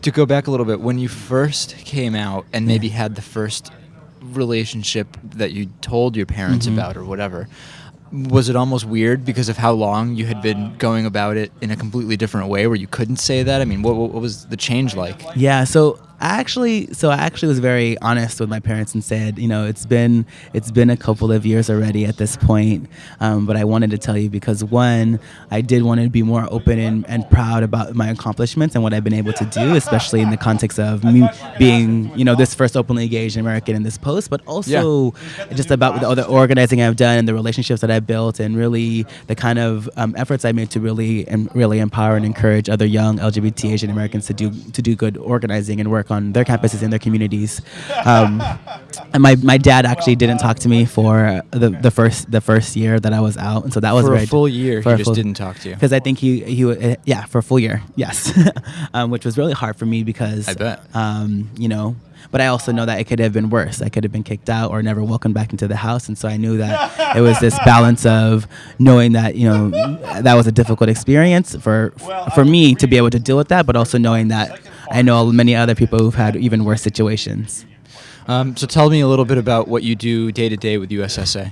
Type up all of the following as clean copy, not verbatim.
To go back a little bit, when you first came out and maybe had the first relationship that you told your parents about or whatever, was it almost weird because of how long you had been going about it in a completely different way where you couldn't say that? I mean, what was the change like? Yeah, so I actually was very honest with my parents and said, it's been a couple of years already at this point, but I wanted to tell you because one, I did want to be more open and proud about my accomplishments and what I've been able to do, especially in the context of me being, this first openly engaged American in this post, but also just about the organizing I've done and the relationships that I built and really the kind of efforts I made to really empower and encourage other young LGBT Asian Americans to do good organizing and work on their campuses and their communities. And my dad actually didn't talk to me for the first year that I was out, and so that was for a full year. He just didn't talk to you because I think he for a full year, yes, which was really hard for me because I bet But I also know that it could have been worse. I could have been kicked out or never welcomed back into the house. And so I knew that it was this balance of knowing that, that was a difficult experience for me to be able to deal with that, but also knowing that I know many other people who've had even worse situations. So tell me a little bit about what you do day to day with USSA.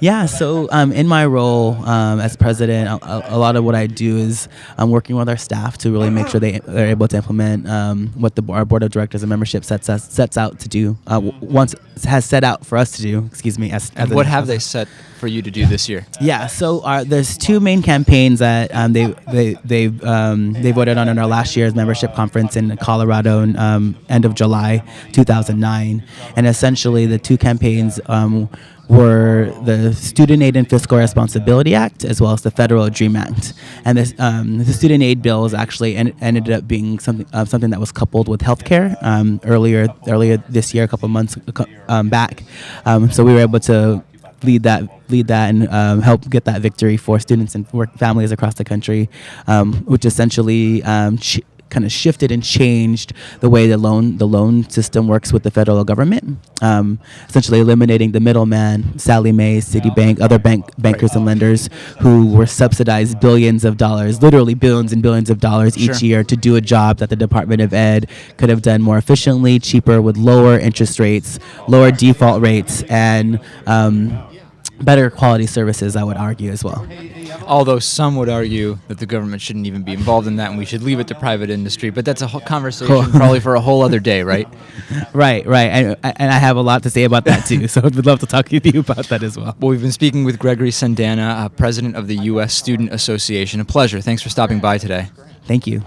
Yeah, so in my role as president, a lot of what I do is working with our staff to really make sure they're able to implement what our board of directors and membership sets out to do. Has set out for us to do. Excuse me. And what have they set for you to do this year? Yeah, so there's two main campaigns that they voted on in our last year's membership conference in Colorado in end of July 2009. And essentially the two campaigns were the Student Aid and Fiscal Responsibility Act as well as the Federal DREAM Act. And the Student Aid bill is actually ended up being something that was coupled with healthcare earlier this year, a couple of months back. So we were able to lead that and help get that victory for students and work families across the country, which essentially kind of shifted and changed the way the loan system works with the federal government, essentially eliminating the middleman, Sallie Mae, Citibank, other bankers and lenders who were subsidized billions of dollars, literally billions and billions of dollars each year to do a job that the Department of Ed could have done more efficiently, cheaper, with lower interest rates, lower default rates, and better quality services, I would argue as well. Although some would argue that the government shouldn't even be involved in that and we should leave it to private industry, but that's a whole conversation probably for a whole other day, right? Right. And I have a lot to say about that too, so I would love to talk with you about that as well. Well, we've been speaking with Gregory Cendana, president of the U.S. Student Association. A pleasure. Thanks for stopping by today. Thank you.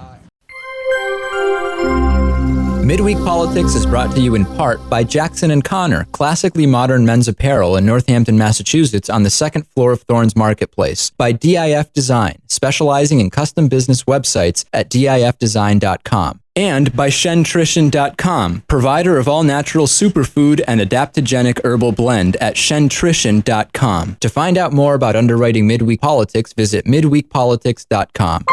Midweek Politics is brought to you in part by Jackson & Connor, classically modern men's apparel in Northampton, Massachusetts on the second floor of Thorne's Marketplace. By DIF Design, specializing in custom business websites at difdesign.com. And by shentrition.com, provider of all-natural superfood and adaptogenic herbal blend at shentrition.com. To find out more about underwriting Midweek Politics, visit midweekpolitics.com.